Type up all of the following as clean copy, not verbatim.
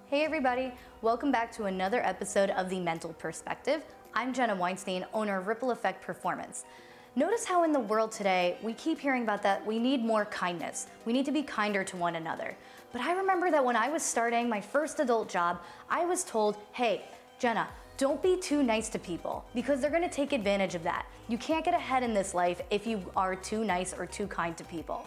Hey everybody, welcome back to another episode of The Mental Perspective. I'm Jenna Weinstein, owner of Ripple Effect Performance. Notice how in the world today, we keep hearing about that we need more kindness. We need to be kinder to one another. But I remember that when I was starting my first adult job, I was told, hey, Jenna, don't be too nice to people because they're gonna take advantage of that. You can't get ahead in this life if you are too nice or too kind to people.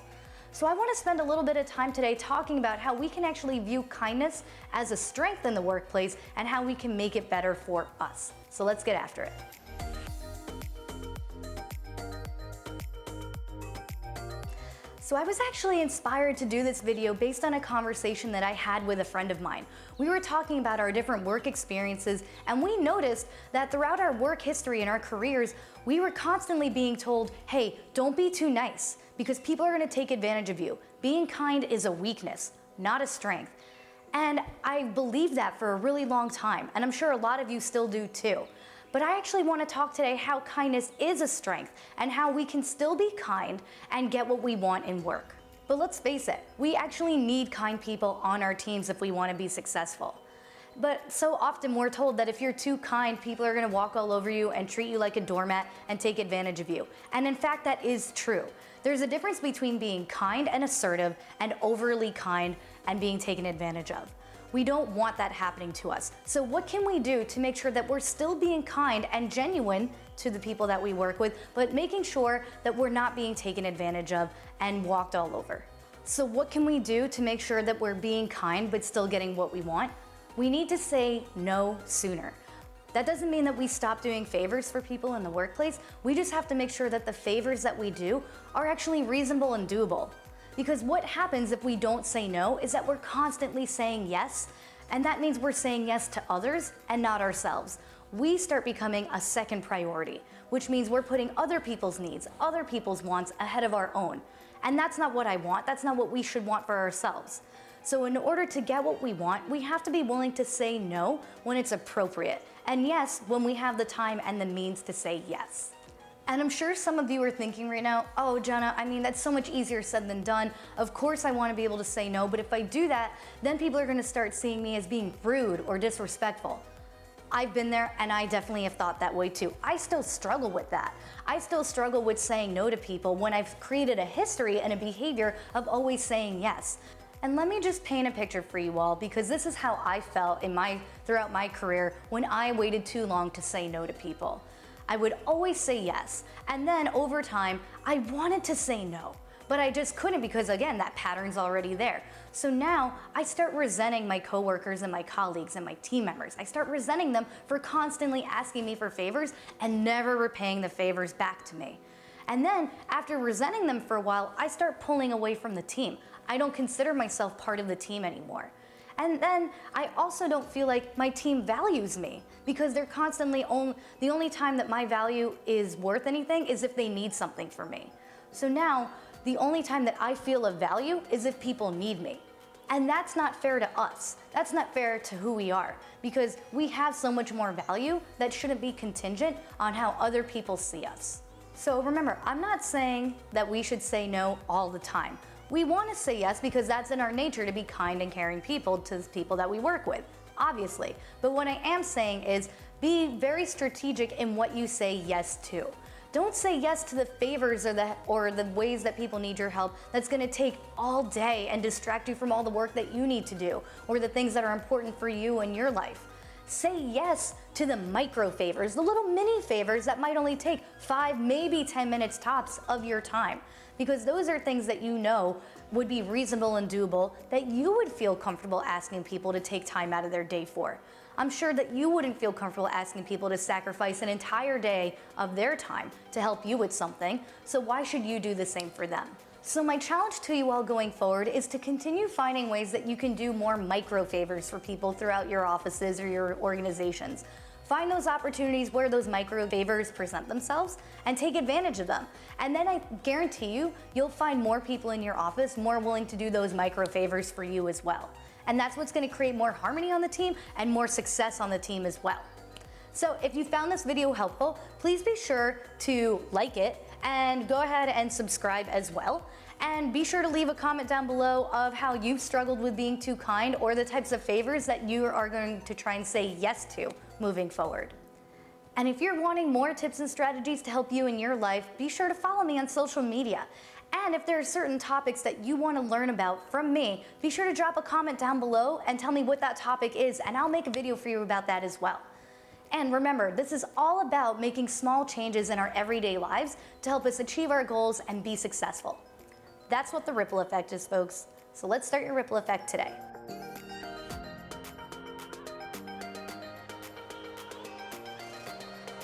So I want to spend a little bit of time today talking about how we can actually view kindness as a strength in the workplace and how we can make it better for us. So let's get after it. So I was actually inspired to do this video based on a conversation that I had with a friend of mine. We were talking about our different work experiences, and we noticed that throughout our work history and our careers, we were constantly being told, hey, don't be too nice because people are gonna take advantage of you. Being kind is a weakness, not a strength. And I believed that for a really long time, and I'm sure a lot of you still do too. But I actually want to talk today how kindness is a strength and how we can still be kind and get what we want in work. But let's face it, we actually need kind people on our teams if we want to be successful. But so often we're told that if you're too kind, people are going to walk all over you and treat you like a doormat and take advantage of you. And in fact, that is true. There's a difference between being kind and assertive and overly kind and being taken advantage of. We don't want that happening to us. So what can we do to make sure that we're still being kind and genuine to the people that we work with, but making sure that we're not being taken advantage of and walked all over? So what can we do to make sure that we're being kind but still getting what we want? We need to say no sooner. That doesn't mean that we stop doing favors for people in the workplace. We just have to make sure that the favors that we do are actually reasonable and doable. Because what happens if we don't say no is that we're constantly saying yes, and that means we're saying yes to others and not ourselves. We start becoming a second priority, which means we're putting other people's needs, other people's wants ahead of our own. And that's not what I want, that's not what we should want for ourselves. So in order to get what we want, we have to be willing to say no when it's appropriate, and yes, when we have the time and the means to say yes. And I'm sure some of you are thinking right now, oh, Jenna, I mean, that's so much easier said than done. Of course I want to be able to say no, but if I do that, then people are going to start seeing me as being rude or disrespectful. I've been there and I definitely have thought that way too. I still struggle with that. I still struggle with saying no to people when I've created a history and a behavior of always saying yes. And let me just paint a picture for you all, because this is how I felt throughout my career when I waited too long to say no to people. I would always say yes, and then over time, I wanted to say no, but I just couldn't because again, that pattern's already there. So now I start resenting my coworkers and my colleagues and my team members. I start resenting them for constantly asking me for favors and never repaying the favors back to me. And then after resenting them for a while, I start pulling away from the team. I don't consider myself part of the team anymore. And then I also don't feel like my team values me because they're constantly the only time that my value is worth anything is if they need something from me. So now the only time that I feel of value is if people need me. And that's not fair to us. That's not fair to who we are because we have so much more value that shouldn't be contingent on how other people see us. So remember, I'm not saying that we should say no all the time. We want to say yes because that's in our nature to be kind and caring people to the people that we work with, obviously. But what I am saying is be very strategic in what you say yes to. Don't say yes to the favors or the ways that people need your help that's going to take all day and distract you from all the work that you need to do or the things that are important for you in your life. Say yes to the micro favors, the little mini favors that might only take 5, maybe 10 minutes tops of your time. Because those are things that you know would be reasonable and doable that you would feel comfortable asking people to take time out of their day for. I'm sure that you wouldn't feel comfortable asking people to sacrifice an entire day of their time to help you with something, so why should you do the same for them? So my challenge to you all going forward is to continue finding ways that you can do more micro favors for people throughout your offices or your organizations. Find those opportunities where those micro favors present themselves and take advantage of them. And then I guarantee you'll find more people in your office more willing to do those micro favors for you as well. And that's what's going to create more harmony on the team and more success on the team as well. So if you found this video helpful, please be sure to like it and go ahead and subscribe as well. And be sure to leave a comment down below of how you've struggled with being too kind or the types of favors that you are going to try and say yes to moving forward. And if you're wanting more tips and strategies to help you in your life, be sure to follow me on social media. And if there are certain topics that you want to learn about from me, be sure to drop a comment down below and tell me what that topic is, and I'll make a video for you about that as well. And remember, this is all about making small changes in our everyday lives to help us achieve our goals and be successful. That's what the ripple effect is, folks. So let's start your ripple effect today.